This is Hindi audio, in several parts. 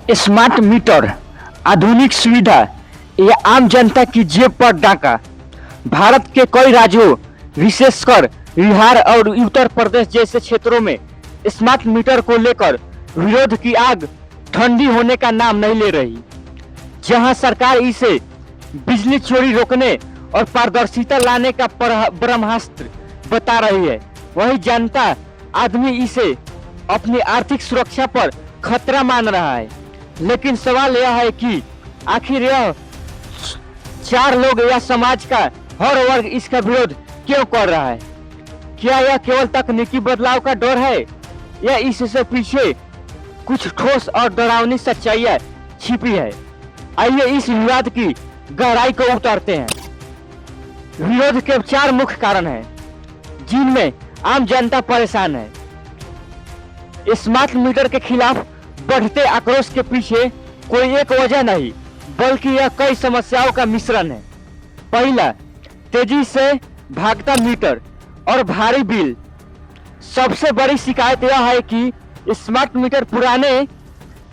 स्मार्ट मीटर, आधुनिक सुविधा या आम जनता की जेब पर डाका। भारत के कई राज्यों विशेषकर बिहार और उत्तर प्रदेश जैसे क्षेत्रों में स्मार्ट मीटर को लेकर विरोध की आग ठंडी होने का नाम नहीं ले रही। जहां सरकार इसे बिजली चोरी रोकने और पारदर्शिता लाने का ब्रह्मास्त्र बता रही है, वहीं जनता आदमी इसे अपनी आर्थिक सुरक्षा पर खतरा मान रहा है। लेकिन सवाल यह है कि आखिर यह चार लोग या समाज का हर वर्ग इसका विरोध क्यों कर रहा है? क्या यह केवल तकनीकी बदलाव का डर है या इससे पीछे कुछ ठोस और डरावनी सच्चाइयां छिपी है? आइए इस विवाद की गहराई को उतारते हैं। विरोध के चार मुख्य कारण हैं जिनमें आम जनता परेशान है। स्मार्ट मीटर के खिलाफ बढ़ते आक्रोश के पीछे कोई एक वजह नहीं, बल्कि यह कई समस्याओं का मिश्रण है। पहला, तेजी से भागता मीटर और भारी बिल। सबसे बड़ी शिकायत यह है कि स्मार्ट मीटर पुराने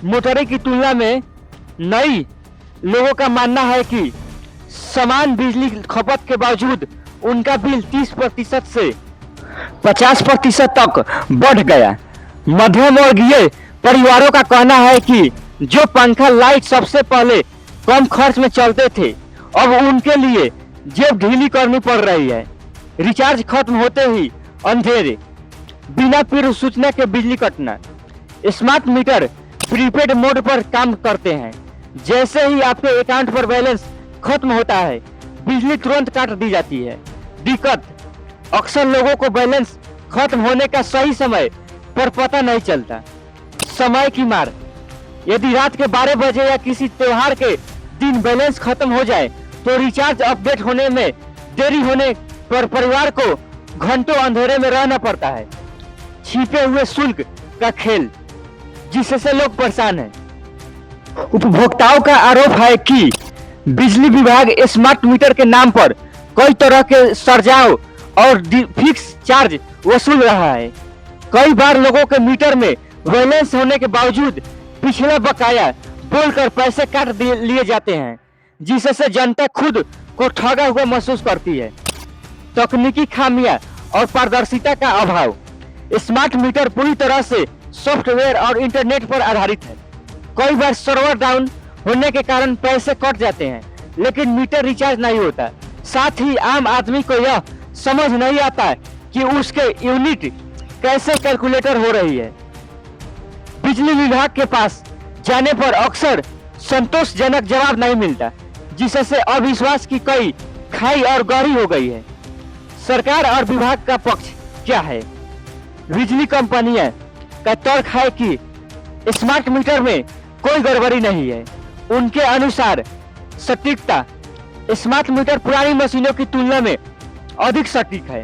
मोटरों की तुलना में नई। लोगों का मानना है कि समान बिजली खपत के बावजूद उनका बिल 30% से 50% तक बढ़ गया। मध्यम वर्गीय परिवारों का कहना है कि जो पंखा लाइट सबसे पहले कम खर्च में चलते थे, अब उनके लिए जेब ढीली करनी पड़ रही है। रिचार्ज खत्म होते ही अंधेरे, बिना पूर्व सूचना के बिजली कटना। स्मार्ट मीटर प्रीपेड मोड पर काम करते हैं। जैसे ही आपके अकाउंट पर बैलेंस खत्म होता है, बिजली तुरंत काट दी जाती है। दिक्कत, अक्सर लोगों को बैलेंस खत्म होने का सही समय पर पता नहीं चलता। समय की मार, यदि रात के 12 बजे या किसी त्योहार के दिन बैलेंस खत्म हो जाए तो रिचार्ज अपडेट होने में देरी होने पर परिवार को घंटों अंधेरे में रहना पड़ता है। छिपे हुए शुल्क का खेल, जिससे लोग परेशान हैं। उपभोक्ताओं का आरोप है कि बिजली विभाग स्मार्ट मीटर के नाम पर कई तरह के सरजाओ और फिक्स चार्ज वसूल रहा है। कई बार लोगों के मीटर में बैलेंस होने के बावजूद पिछला बकाया बोलकर पैसे काट लिए जाते हैं, जिससे जनता खुद को ठगा हुआ महसूस करती है। तकनीकी खामियां और पारदर्शिता का अभाव। स्मार्ट मीटर पूरी तरह से सॉफ्टवेयर और इंटरनेट पर आधारित है। कई बार सर्वर डाउन होने के कारण पैसे कट जाते हैं, लेकिन मीटर रिचार्ज नहीं होता। साथ ही आम आदमी को यह समझ नहीं आता कि उसके यूनिट कैसे कैलकुलेटर हो रही है। बिजली विभाग के पास जाने पर अक्सर संतोषजनक जवाब नहीं मिलता, जिससे अविश्वास की कई खाई और गहरी हो गई है। सरकार और विभाग का पक्ष क्या है? बिजली कंपनियां का तर्क है कि स्मार्ट मीटर में कोई गड़बड़ी नहीं है। उनके अनुसार सटीकता, स्मार्ट मीटर पुरानी मशीनों की तुलना में अधिक सटीक है।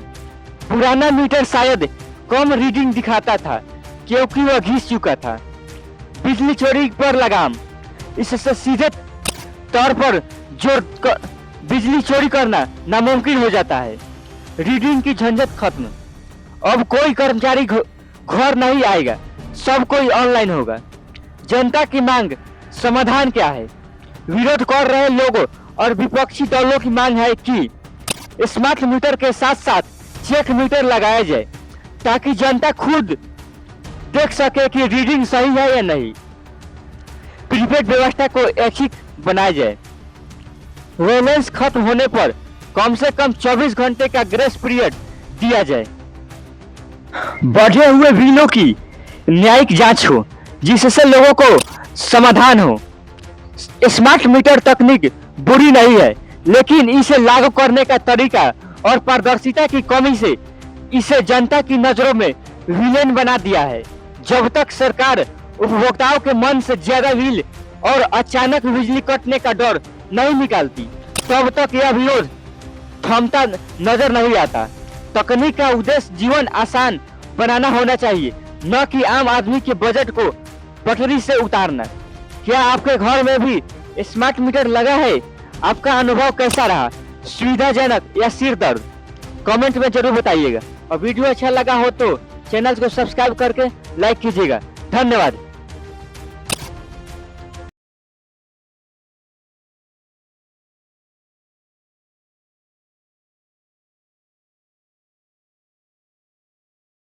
पुराना मीटर शायद कम रीडिंग दिखाता था क्योंकि वह घिस चुका था। बिजली चोरी पर लगाम, इससे सीधे तौर पर बिजली चोरी करना नामुमकिन हो जाता है। रीडिंग की झंझट खत्म, अब कोई कर्मचारी घर नहीं आएगा, सब कोई ऑनलाइन होगा। जनता की मांग, समाधान क्या है? विरोध कर रहे लोगों और विपक्षी दलों की मांग है कि स्मार्ट मीटर के साथ साथ चेक मीटर लगाया जाए, ताकि जनता खुद देख सके कि रीडिंग सही है या नहीं। प्रीपेड व्यवस्था को ऐच्छिक बनाया जाए। बैलेंस खत्म होने पर कम से कम 24 घंटे का ग्रेस पीरियड दिया जाए। बढ़े हुए बिलों की न्यायिक जांच हो, जिससे लोगों को समाधान हो। स्मार्ट मीटर तकनीक बुरी नहीं है, लेकिन इसे लागू करने का तरीका और पारदर्शिता की कमी से इसे जनता की नजरों में विलेन बना दिया है। जब तक सरकार उपभोक्ताओं के मन से ज्यादा बिल और अचानक बिजली कटने का डर नहीं निकालती, तब तक यह विरोध थमता नजर नहीं आता। तकनीक का उद्देश्य जीवन आसान बनाना होना चाहिए, न कि आम आदमी के बजट को पटरी से उतारना। क्या आपके घर में भी स्मार्ट मीटर लगा है? आपका अनुभव कैसा रहा? सुविधाजनक या सिर दर्द? कमेंट में जरूर बताइएगा। और वीडियो अच्छा लगा हो तो चैनल को सब्सक्राइब करके लाइक कीजिएगा। धन्यवाद।